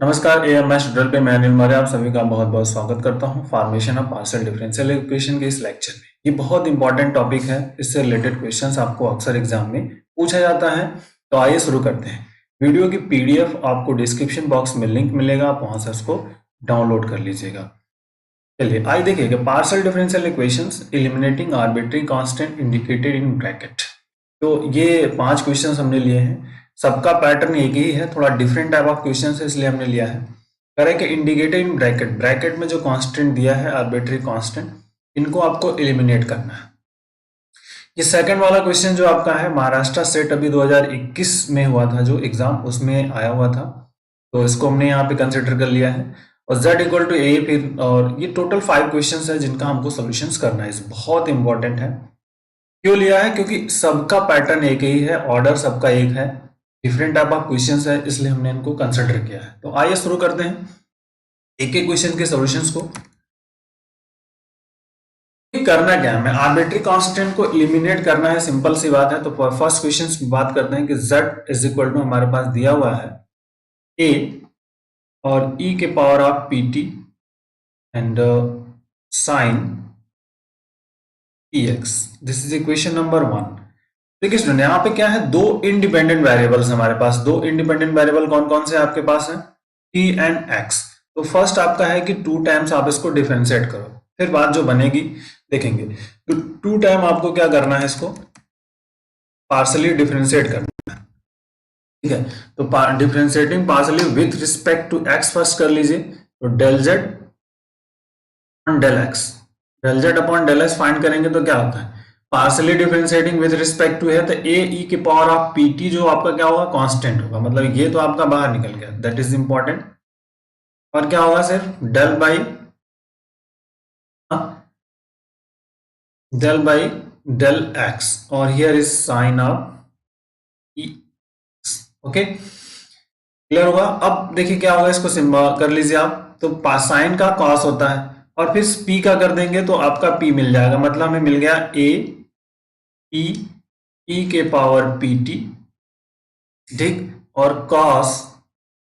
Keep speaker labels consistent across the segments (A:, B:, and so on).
A: नमस्कार AMS tutorial पे मैं अनिल मौर्य आप सभी का बहुत बहुत स्वागत करता हूं formation of partial differential equation के इस लेक्चर में। ये बहुत इंपॉर्टेंट टॉपिक है, इससे रिलेटेड क्वेश्चंस आपको अक्सर एग्जाम में पूछा जाता है। तो आइए शुरू करते हैं। वीडियो की पीडीएफ आपको डिस्क्रिप्शन बॉक्स में लिंक मिलेगा, आप वहां से उसको डाउनलोड कर लीजिएगा। चलिए आइए देखिए partial differential equations eliminating arbitrary constant indicated in bracket. तो ये 5 क्वेश्चंस हमने लिए हैं, सबका पैटर्न एक ही है, थोड़ा डिफरेंट टाइप ऑफ क्वेश्चन है इसलिए हमने लिया है। करें कि इंडिकेटेड इन ब्रैकेट, ब्रैकेट में जो कांस्टेंट दिया है आर्बिट्री कांस्टेंट, इनको आपको एलिमिनेट करना है। ये सेकंड वाला क्वेश्चन जो आपका है महाराष्ट्र सेट अभी 2021 में हुआ था जो एग्जाम, उसमें आया हुआ था, तो इसको हमने यहाँ पे कंसिडर कर लिया है। और z इक्वल टू ए, फिर और ये टोटल 5 क्वेश्चंस है जिनका हमको सॉल्यूशंस करना है। इस बहुत इंपॉर्टेंट है। क्यों लिया है? क्योंकि सबका पैटर्न एक ही है, ऑर्डर सबका एक है, डिफरेंट टाइप ऑफ क्वेश्चंस है, इसलिए हमने इनको कंसिडर किया है। तो आइए शुरू करते हैं एक एक क्वेश्चन के सॉल्यूशंस को। करना क्या है, मैं आर्बिट्री कांस्टेंट को एलिमिनेट करना है, सिंपल सी बात है। तो फर्स्ट क्वेश्चन की बात करते हैं कि z इज इक्वल टू हमारे पास दिया हुआ है a और e के power of pt and sine px। This is equation number 1। देखिए स्टूडेंट, यहाँ पे क्या है, दो इंडिपेंडेंट वेरिएबल्स हमारे पास। दो इंडिपेंडेंट वेरिएबल कौन कौन से आपके पास है? t and x। तो फर्स्ट आपका है कि 2 टाइम्स आप इसको डिफरेंशिएट करो, फिर बात जो बनेगी देखेंगे। तो 2 टाइम आपको क्या करना है, इसको पार्शियली डिफरेंशिएट करना है, ठीक है। तो differentiating partially with respect to x first कर लीजिए। तो del z upon del x, del z upon del x find करेंगे तो क्या होता है, partially differentiating with respect to है तो a e के पावर ऑफ pt जो आपका क्या होगा, कांस्टेंट होगा, मतलब ये तो आपका बाहर निकल गया, दैट इज इंपॉर्टेंट। और क्या होगा, सिर्फ डेल बाई डेल x और here is sine of e। Okay, clear होगा? अब देखिए क्या होगा, इसको सिंबल कर लीजिए आप। तो साइन का कॉस होता है और फिर p का कर देंगे तो आपका p मिल जाएगा, मतलब हमें मिल गया a p e के पावर pt, ठीक, और cos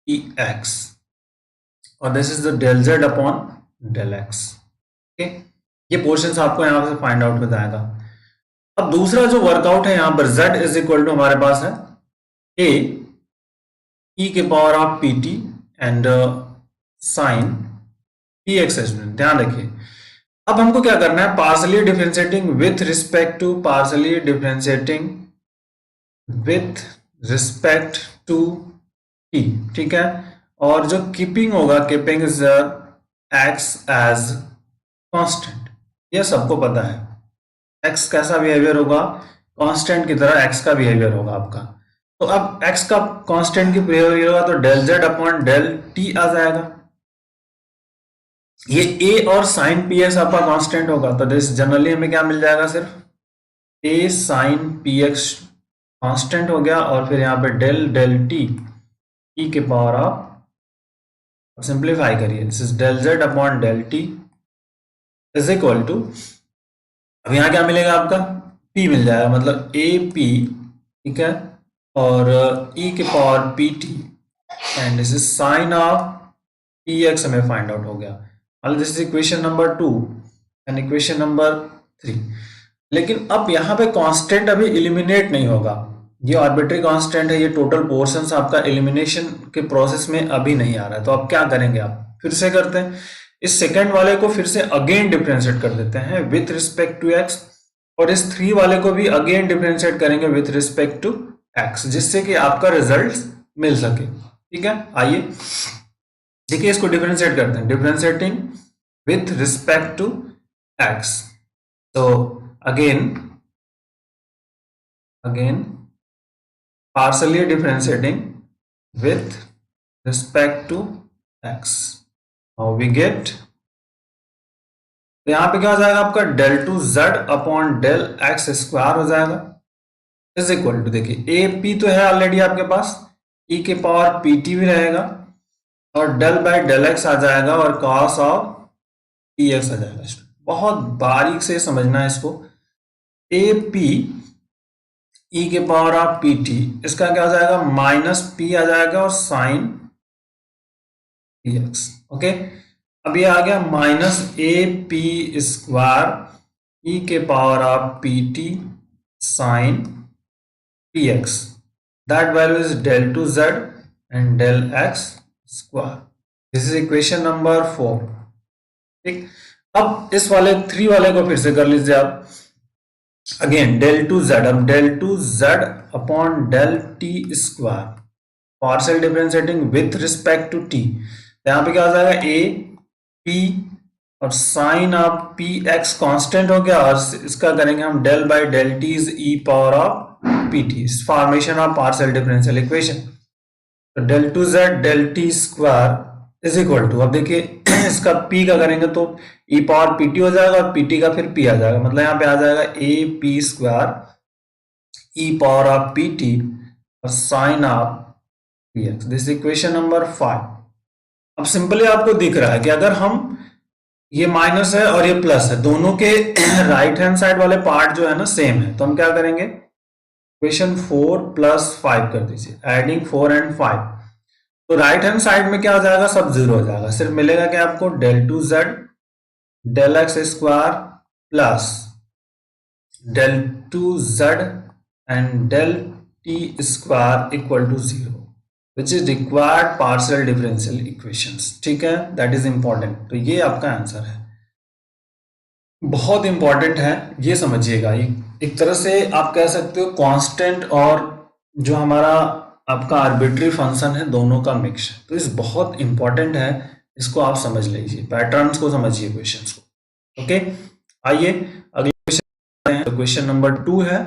A: ex, और this is the del z upon del x। Okay, ये पोर्शंस आपको यहां से फाइंड आउट हो जाएगा। अब दूसरा जो वर्कआउट है यहां पर z इज इक्वल टू हमारे पास है a e के power of pt and sine px। ध्यान रखिए, अब हमको क्या करना है, partially differentiating with respect to, partially differentiating with respect to t, ठीक है। और जो कीपिंग होगा, keeping is x as constant, ये सबको पता है। x कैसा बिहेवियर होगा, कांस्टेंट की तरह x का बिहेवियर होगा आपका। तो अब x का कांस्टेंट की बिहेवियर होगा तो del z upon del t आ जाएगा। ये a और साइन px आपका कांस्टेंट होगा, तो दिस जनरली हमें क्या मिल जाएगा, सिर्फ a साइन px कांस्टेंट हो गया, और फिर यहाँ पे डेल डेल t e के पावर ऑफ, सिंप्लीफाई करिए, this is del z upon del t is equal to, अब यहाँ क्या मिलेगा आपका, p मिल जाएगा, मतलब a p, ठीक है, और e के power pt and this is sine of px हमें फाइंड आउट हो गया। मतलब this is equation number 2 and equation number 3। लेकिन अब यहाँ पे कांस्टेंट अभी एलिमिनेट नहीं होगा, ये आर्बिट्री कांस्टेंट है, ये टोटल पोर्शंस आपका एलिमिनेशन के प्रोसेस में अभी नहीं आ रहा है। तो अब क्या करेंगे, आप फिर से करते हैं, इस सेकंड वाले को फिर से अगेन डिफरेंशिएट कर देते हैं विथ रिस्पेक्ट टू x, और इस 3 वाले को भी अगेन डिफरेंशिएट करेंगे विथ रिस्पेक्ट टू x, जिससे कि आपका रिजल्ट मिल सके, ठीक है। आइए देखिए, इसको डिफरेंशिएट करते हैं, differentiating with respect to x। तो again partially differentiating with respect to x, now we get, तो यहां पे क्या हो जाएगा आपका, del two z upon del x square हो जाएगा इज इक्वल टू, देखिए ए पी तो है ऑलरेडी आपके पास, e के पावर pt भी रहेगा, और डेल बाय डेल x आ जाएगा, और cos ऑफ px आ जाएगा। बहुत बारीक से समझना है इसको, ए पी e के पावर ऑफ pt, इसका क्या हो जाएगा, माइनस p आ जाएगा, और साइन पी एक्स। ओके, अब ये आ गया माइनस ए पी स्क्वायर ई के power of P t sine p x, that value is del two z and del x square. This is equation number 4। ठीक, अब इस वाले 3 वाले को फिर से कर लीजिए आप। अगेन del टू जेड, अब del two Z upon del t square, partial differentiating with respect to t. यहाँ पे क्या हो जाएगा, ए पी और sine of P x constant हो गया, और इसका करेंगे हम del by del t is e power of P t, formation of partial differential equation. तो del two z del t square is equal to, अब देखिए इसका p का करेंगे तो e पावर पी टी हो जाएगा और pt का फिर p आ जाएगा, मतलब यहाँ पे आ जाएगा A P square e power of P T और sine of P X. This equation number 5। अब सिंपली आपको दिख रहा है कि अगर हम, ये माइनस है और ये प्लस है, दोनों के राइट हैंड साइड वाले पार्ट जो है ना सेम है, तो हम क्या करेंगे, इक्वेशन 4 प्लस 5 कर दीजिए, एडिंग 4 एंड 5। तो राइट हैंड साइड में क्या हो जाएगा, सब जीरो हो जाएगा, सिर्फ मिलेगा क्या आपको, del two z del x square plus del two z and del t square equal to 0, which is required partial differential equations. ठीक है, दैट इज इंपॉर्टेंट। तो ये आपका आंसर है, बहुत इंपॉर्टेंट है, ये समझिएगा। ये एक तरह से आप कह सकते हो कांस्टेंट और जो हमारा आपका आर्बिट्री फंक्शन है, दोनों का मिक्स है। तो इस बहुत इंपॉर्टेंट है, इसको आप समझ लीजिए, पैटर्न्स को समझिए, क्वेश्चंस को। ओके, आइए अगले क्वेश्चन हैं। तो क्वेश्चन नंबर 2 है,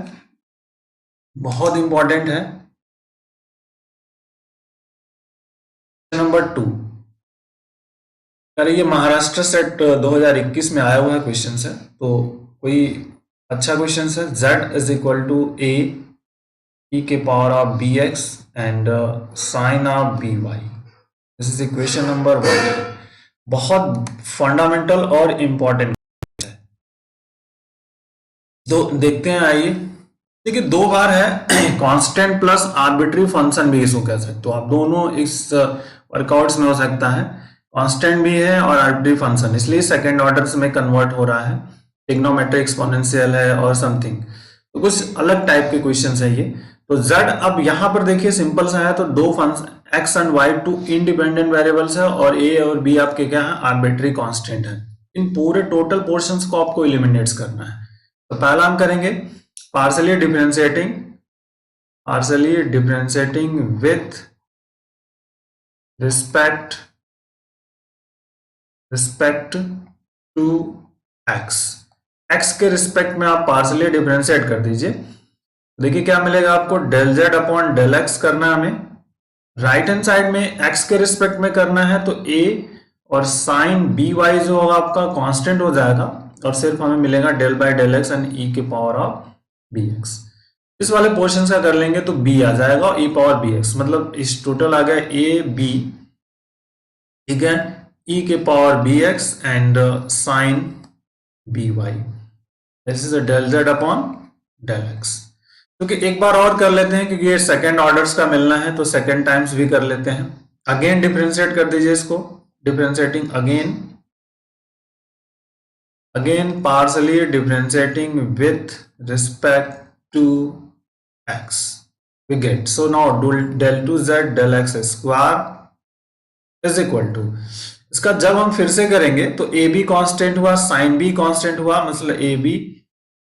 A: बहुत इंपॉर्टेंट है। नंबर 2, अरे ये महाराष्ट्र सेट 2021 में आया हुआ है क्वेश्चन है, तो कोई अच्छा क्वेश्चन है। z is equal to a e के power of B x and sine of B y. This is equation number 1। बहुत फंडामेंटल और इंपॉर्टेंट है। तो देखते हैं, आइए। देखिए, 2 बार है, कांस्टेंट प्लस आर्बिट्री फंक्शन भी इसको कह सकते हो आप, दोनों इस वर्कआउट्स में हो सकता है। कांस्टेंट भी है और आर्बिट्री फंक्शन, इसलिए सेकंड ऑर्डर में कन्वर्ट हो रहा है, ट्रिग्नोमेट्रिक एक्सपोनेंशियल है और समथिंग, तो कुछ अलग टाइप के क्वेश्चन है ये। तो z, अब यहां पर देखिए सिंपल सा है, तो 2 function x and y 2 independent variables है, और a और b आपके क्या है, आर्बिट्री कांस्टेंट है। इन पूरे टोटल पोर्शंस को आपको एलिमिनेट करना है। तो पहला हम करेंगे partially differentiating with respect to x के रिस्पेक्ट में आप पार्शियली डिफरेंशिएट कर दीजिए। देखिए क्या मिलेगा आपको, del z upon del x करना है हमें, राइट हैंड साइड में x के रिस्पेक्ट में करना है, तो a और साइन बी वाई जो होगा आपका कांस्टेंट हो जाएगा, और सिर्फ हमें मिलेगा del by del x and e के पावर ऑफ bx। इस वाले पोर्शन का कर लेंगे तो b आ जाएगा और e पावर bx, मतलब इस टोटल आ गया a b, ठीक है, e के power bx and sine by। This is del z upon del x। क्योंकि एक बार और कर लेते हैं, क्योंकि ये सेकंड ऑर्डर्स का मिलना है, तो सेकंड टाइम्स भी कर लेते हैं। अगेन डिफरेंशिएट कर दीजिए इसको, differentiating again partially differentiating with respect to x, we get, so now del to z del x square is equal to, इसका जब हम फिर से करेंगे तो ए बी कॉन्स्टेंट हुआ, साइन बी कॉन्स्टेंट हुआ, मतलब ए बी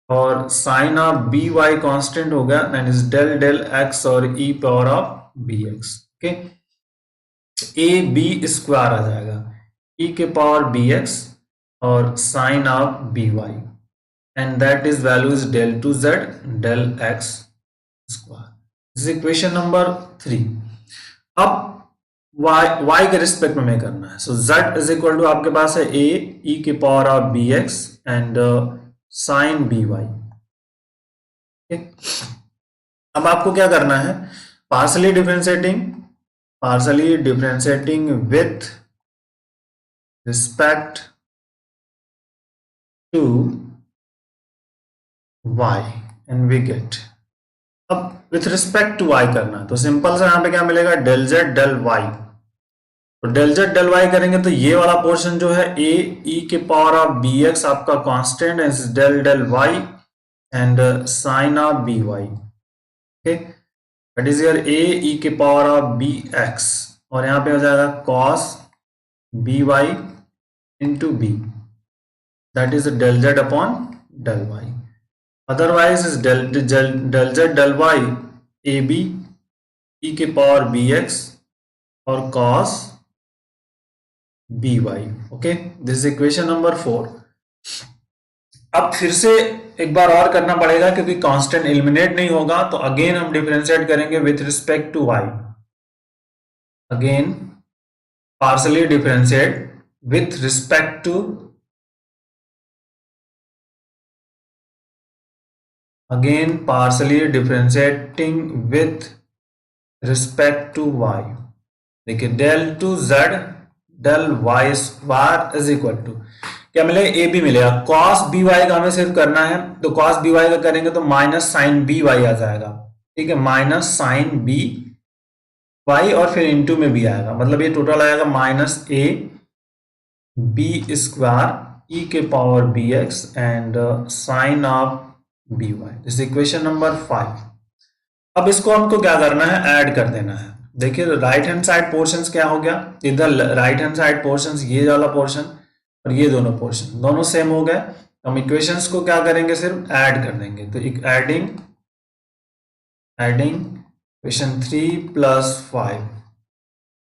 A: और sine of B Y constant हो गया, दैट इज del x और e power of B x. Okay, A B square आ जाएगा, e के पावर बी एक्स और sine of B y, and that is value is del to z del x square. This is equation number 3। अब y के respect में हमें करना है, so z is equal to आपके पास है a e के power of B x and sine b y. अब आपको क्या करना है, partially differentiating with respect to y and we get, अब विथ रिस्पेक्ट टू y करना, तो सिंपल सा यहां पे क्या मिलेगा, del z del y, तो डेल जेड डेल वाई करेंगे तो ये वाला पोर्शन जो है ए ई के पावर ऑफ बी एक्स आपका कांस्टेंट है, del del Y and sine of B Y, okay, that is your A ई के पावर ऑफ बी एक्स, और यहाँ पे हो जाएगा cos B y into b, that is del Z upon del y. Otherwise is del z del y a B E के power b x और cos B Y, okay, this is equation number 4। अब फिर से एक बार और करना पड़ेगा क्योंकि कांस्टेंट एलिमिनेट नहीं होगा, तो अगेन हम डिफरेंशिएट करेंगे with respect to Y, again partially differentiate with respect to, again partially differentiating with respect to Y. देखिए del to Z del Y square is equal to क्या मिलेगा, ए बी मिलेगा, cos B Y का हमें सिर्फ करना है, तो कॉस बी वाई का करेंगे तो माइनस साइन बी वाई आ जाएगा, ठीक है, माइनस साइन बी वाई और फिर इनटू में भी आएगा, मतलब ये टोटल आएगा माइनस ए बी स्क्वायर ई के power b x and sine of B y, this equation number 5। अब इसको हमको क्या करना है, ऐड कर देना है। देखिए राइट हैंड साइड पोर्शंस क्या हो गया, इधर राइट हैंड साइड पोर्शंस ये वाला पोर्शन और ये दोनों पोर्शन दोनों सेम हो गए, हम इक्वेशंस को क्या करेंगे, सिर्फ ऐड कर देंगे, तो एडिंग इक्वेशन 3 प्लस 5,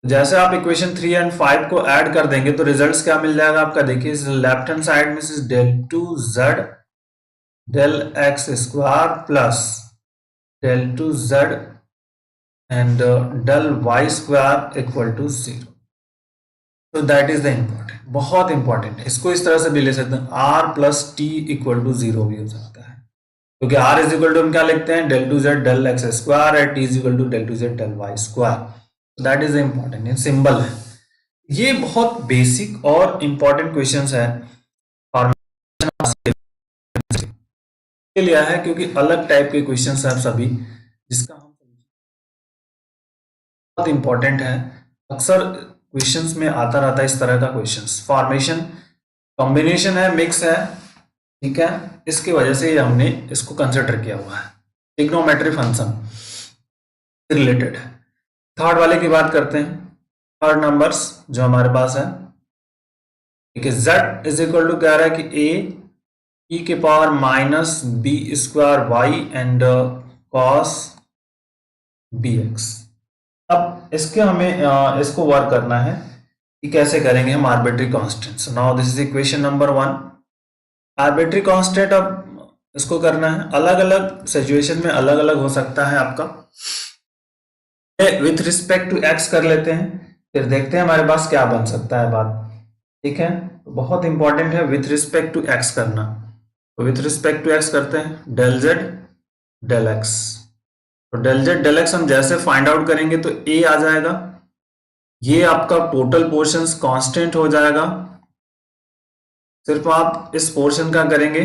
A: जैसे आप इक्वेशन 3 एंड 5 को ऐड कर देंगे तो रिजल्ट्स क्या मिल जाएगा आपका, देखिए लेफ्ट हैंड साइड में is del to Z del x square plus del to z and del Y square equal to 0, तो दैट इज द इम्पोर्टेंट, बहुत इंपॉर्टेंट है। इसको इस तरह से भी ले सकते हैं, r plus t equal to 0 भी हो सकता है, क्योंकि आर इज इक्वल टू हम क्या लिखते हैं, del to Z del x square है, T is equal to del to Z del Y square, that is important, ये सिंबल है। ये बहुत बेसिक और इंपॉर्टेंट क्वेश्चंस है के लिए है, क्योंकि अलग टाइप के क्वेश्चंस हैं सभी, जिसका हम बहुत इंपॉर्टेंट है, अक्सर क्वेश्चंस में आता रहता है इस तरह का क्वेश्चंस, फॉर्मेशन कॉम्बिनेशन है, मिक्स है, ठीक है, इसकी वजह से हमने इसको कंसिडर किया हुआ है, ट्रिग्नोमेट्री फंक्शन रिलेटेड है। थर्ड वाले की बात करते हैं, थर्ड नंबर्स जो हमारे पास है, ठीक है, z इज इक्वल टू कह रहा है कि a e के power minus B square Y and cos B x. अब इसके हमें इसको वर्क करना है कि कैसे करेंगे हम arbitrary constants. Now this is equation number 1, arbitrary constant. अब इसको करना है, अलग अलग सिचुएशन में अलग अलग हो सकता है आपका, विथ रिस्पेक्ट टू एक्स कर लेते हैं, फिर देखते हैं हमारे पास क्या बन सकता है बात, ठीक है, तो बहुत इंपॉर्टेंट है विथ रिस्पेक्ट टू एक्स करना, तो विथ रिस्पेक्ट टू एक्स करते हैं डेल जेड डेल एक्स, तो डेल जेड डेल एक्स हम जैसे फाइंड आउट करेंगे तो ए आ जाएगा, ये आपका टोटल पोर्शंस कांस्टेंट हो जाएगा, सिर्फ आप इस पोर्शन का करेंगे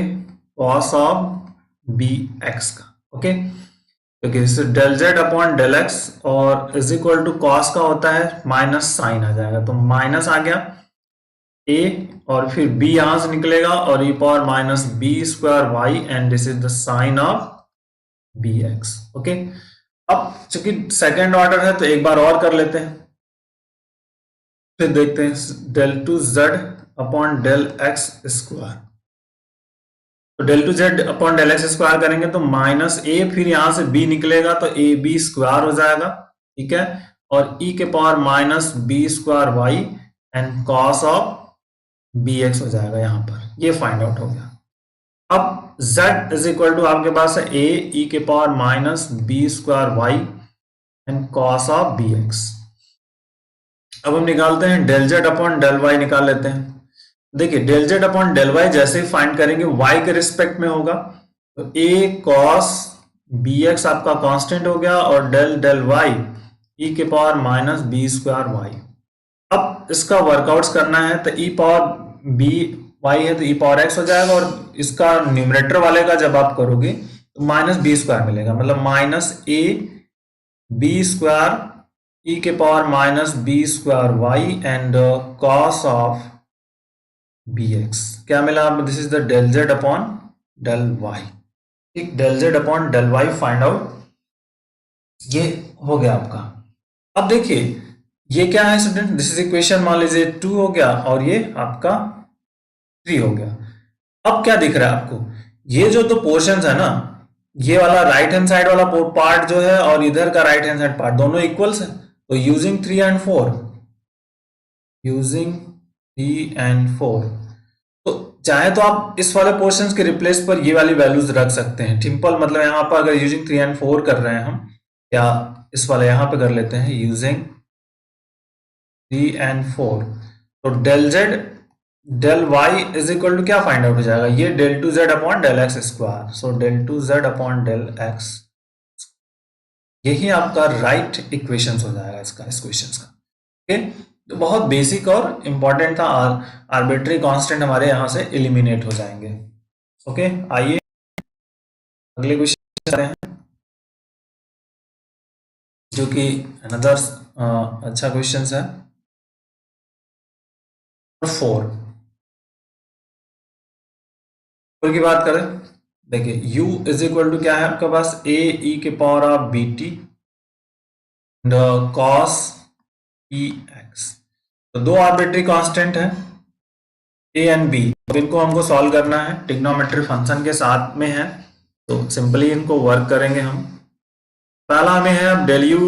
A: कॉस ऑफ बी एक्स का, ओके, क्योंकि del Z upon del x और इज इक्वल टू कॉस का होता है माइनस साइन आ जाएगा, तो माइनस आ गया ए और फिर बी यहां से निकलेगा और E power minus B square Y and this is the sine of B x, okay. अब चूंकि सेकेंड ऑर्डर है तो एक बार और कर लेते हैं, फिर देखते हैं del to Z upon del x square, तो del to Z upon del x square करेंगे तो माइनस ए फिर यहां से बी निकलेगा तो ए बी स्क्वायर हो जाएगा, ठीक है, और ई के power minus B square Y and cos of B x हो जाएगा यहां पर, ये फाइंड आउट हो गया। अब z इज इक्वल टू आपके पास है ए ई के power minus B square Y and cos of B x. अब हम निकालते हैं del Z upon del y निकाल लेते हैं। देखिए del Z upon del y जैसे ही फाइंड करेंगे y के रिस्पेक्ट में होगा, तो a कॉस बी एक्स आपका कांस्टेंट हो गया और डेल डेल वाई ई के power minus B square y. अब इसका वर्कआउट्स करना है तो ई पावर बी वाई है तो ई पावर एक्स हो जाएगा, और इसका न्यूमरेटर वाले का जब आप करोगे तो माइनस बी स्क्वायर मिलेगा, मतलब माइनस ए बी स्क्वायर ई के power minus B square Y and cos of B X. क्या मिला? This is the del Z upon del Y. ठीक, del Z upon del Y find out, ये हो गया आपका। अब देखिए ये क्या है स्टूडेंट, दिस इज इक्वेशन मान लीजिए 2 हो गया और ये आपका 3 हो गया। अब क्या दिख रहा है आपको, ये जो दो पोर्शंस है ना, ये वाला राइट हैंड साइड वाला पार्ट जो है और इधर का राइट हैंड साइड पार्ट दोनों इक्वल्स है। तो यूजिंग 3 एंड 4, यूजिंग 3 एंड 4, तो चाहे तो आप इस वाले पोर्शंस के रिप्लेस पर ये वाली वैल्यूज रख सकते हैं। सिंपल मतलब यहाँ पर अगर यूजिंग 3 एंड 4 कर रहे हैं हम, या इस वाले यहाँ पे कर लेते हैं यूजिंग 3 एंड 4, तो del z del y is equal to क्या फाइंड आउट हो जाएगा, ये del to Z upon del x square. So del to Z upon del x, यही आपका राइट इक्वेशन हो जाएगा इसका, इस क्वेश्चन का। ओके, तो बहुत बेसिक और इंपॉर्टेंट था। आर्बिट्री कांस्टेंट हमारे यहां से एलिमिनेट हो जाएंगे। ओके, आइए अगले क्वेश्चन हैं, जो कि अनदर अच्छा क्वेश्चन है। 4 की बात करें, देखिए u इज इक्वल टू क्या है आपके पास, a e के power of B t cos e x. तो दो आर्बिट्री कांस्टेंट है a एंड b, तो इनको हमको सॉल्व करना है, ट्रिग्नोमेट्री फंक्शन के साथ में है। तो सिंपली इनको वर्क करेंगे हम। पहला हमें है, अब del u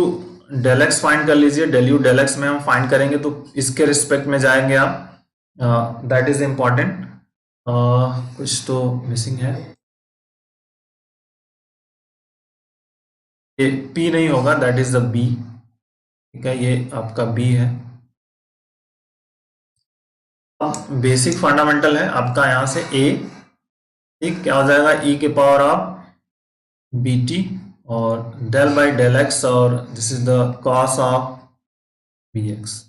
A: del x find कर लीजिए। डेल यू डेल एक्स में हम फाइंड करेंगे तो इसके रिस्पेक्ट में जाएंगे आप, दैट इज इंपॉर्टेंट। कुछ तो मिसिंग है, ये P नहीं होगा, दैट इज द B। ठीक है, ये आपका B है। अब बेसिक फंडामेंटल है आपका यहाँ से A, ठीक, क्या हो जाएगा e के पावर ऑफ बी टी और डेल बाई डेल एक्स, और this is the cos of B x.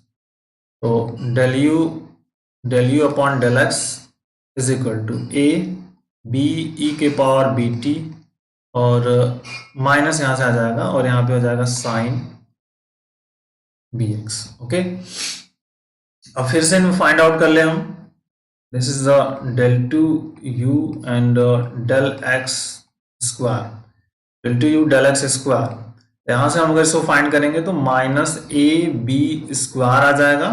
A: तो del U upon del X is equal to A B E के पावर बी टी, और माइनस यहाँ से आ जाएगा और यहाँ पे हो जाएगा साइन बी एक्स। ओके, अब फिर से फाइंड आउट कर ले हम, this is the del two u and del x square, del two u del x square. यहां से हम अगर इसको फाइंड करेंगे तो माइनस ए बी स्क्वायर आ जाएगा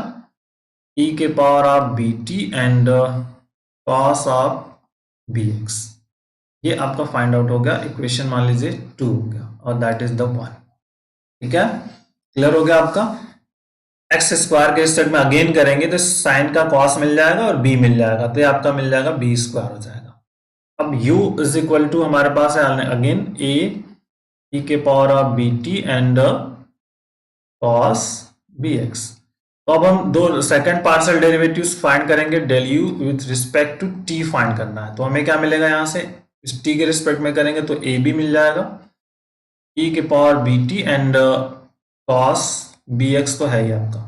A: e के power of B t and cos of B x. ये आपका फाइंड आउट हो गया, इक्वेशन मान लीजिए 2 हो गया, और दैट इज द 1। ठीक है, क्लियर हो गया आपका। एक्स स्क्वायर के स्टेट में अगेन करेंगे तो साइन का कॉस मिल जाएगा और b मिल जाएगा, तो ये आपका मिल जाएगा b स्क्वायर हो जाएगा। अब u इज इक्वल टू हमारे पास है अगेन a e के power of B t and cos B x. तो अब हम दो सेकंड पार्शियल डेरिवेटिव्स फाइंड करेंगे, del u with respect to t find करना है। तो हमें क्या मिलेगा, यहाँ से इस टी के रिस्पेक्ट में करेंगे तो ए बी मिल जाएगा, ई के power B t and cos B x तो है ही आपका।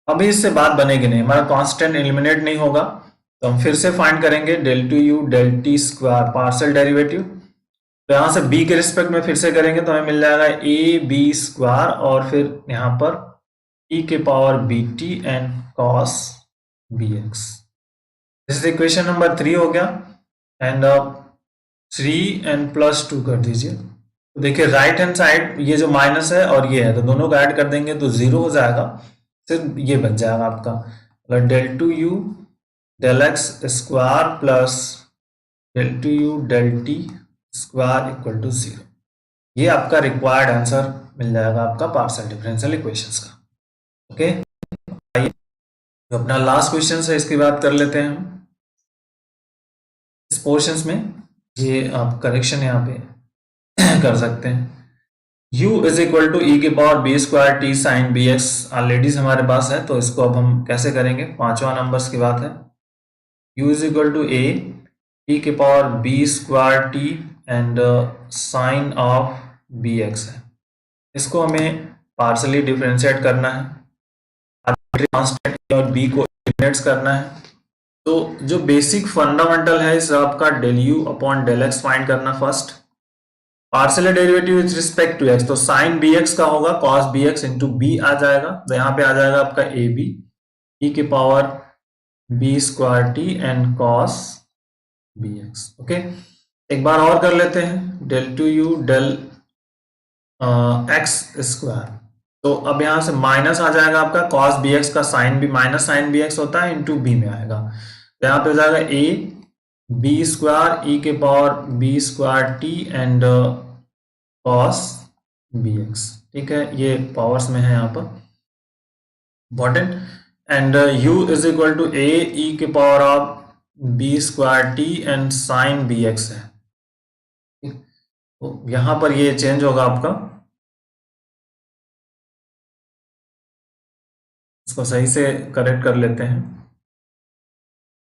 A: अभी इससे बात बनेगी नहीं, हमारा कांस्टेंट एलिमिनेट नहीं होगा, तो हम फिर से फाइंड करेंगे del two u del t square partial derivative. तो यहाँ से b के रिस्पेक्ट में फिर से करेंगे तो हमें मिल जाएगा ए बी स्क्वायर, और फिर यहाँ पर e के power B t and cos B x. This equation number 3 हो गया। एंड अब 3 एंड प्लस 2 कर दीजिए। तो देखिए राइट हैंड साइड ये जो माइनस है और ये है, तो दोनों को ऐड कर देंगे तो 0 हो जाएगा, सिर्फ ये बच जाएगा आपका del two u del x square plus del two u del t square equal to 0। ये आपका रिक्वायर्ड आंसर मिल जाएगा आपका पार्शियल डिफरेंशियल इक्वेशंस का। ओके, आइए जो अपना लास्ट क्वेश्चन है इसकी बात कर लेते हैं हम इस पोर्शंस में। ये आप करेक्शन यहाँ पे कर सकते हैं। u is equal to e के power B square t sine B x already हमारे पास है, तो इसको अब हम कैसे करेंगे, 5वां नंबर्स की बात है। u इज इक्वल टू ए ई के power B square T and sine of B x है। इसको हमें पार्शली डिफरेंशिएट करना है, कांस्टेंट और b को एलिमिनेट करना है। तो जो बेसिक फंडामेंटल है इस आपका del U upon del x find करना first, partial derivative with respect to X, तो साइन बी एक्स का होगा cos B X into B आ जाएगा, तो यहाँ पे आ जाएगा आपका ए बी ई के power B square T and cos B x. Okay, एक बार और कर लेते हैं, del two u del x square, तो अब यहां से माइनस आ जाएगा आपका कॉस बी एक्स का sine b minus sine B x होता है इंटू बी में आएगा, तो यहाँ पे हो जाएगा ए बी स्क्वायर ई के power B square T and cos B X. ठीक है, ये पावर्स में है यहाँ पर important, and u is equal to ए ई के power of B square T and sine B x है। तो यहां पर ये चेंज होगा आपका, इसको सही से करेक्ट कर लेते हैं।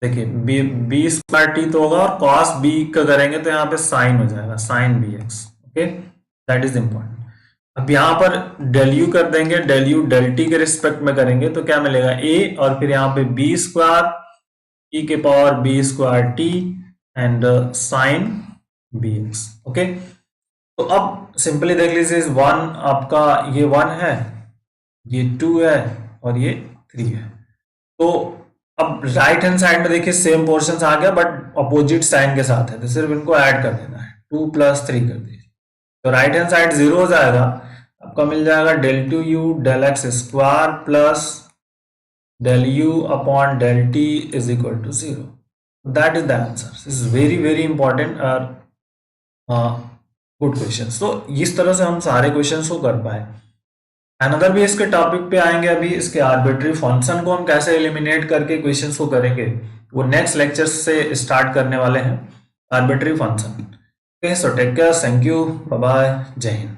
A: देखिए बी स्क्वायर टी तो होगा और कॉस बी का करेंगे तो यहाँ पे साइन हो जाएगा sine B x. Okay, that is important. अब यहाँ पर डेल यू कर देंगे, डेल यू डेल टी के रिस्पेक्ट में करेंगे तो क्या मिलेगा ए और फिर यहाँ पे बी स्क्वायर ई के power B square T and sine B x. Okay, तो अब सिंपली देख लीजिए, वन आपका ये 1 है, ये 2 है और ये 3 है। तो अब राइट हैंड साइड में देखिए सेम पोर्शन आ गया बट अपोजिट साइन के साथ है, तो सिर्फ इनको ऐड कर देना है, 2 + 3 कर दीजिए, तो राइट हैंड साइड 0 हो जाएगा, आपका मिल जाएगा del two u del x square plus del u upon del t is equal to 0. That is the answer. This is very very important good questions. तो इस तरह से हम सारे क्वेश्चंस को कर पाए। अनदर भी इसके टॉपिक पे आएंगे, अभी इसके आर्बिट्री फंक्शन को हम कैसे एलिमिनेट करके क्वेश्चंस को करेंगे, वो नेक्स्ट लेक्चर से स्टार्ट करने वाले हैं, arbitrary function. Okay, so take care, thank you, bye bye, जय हिंद।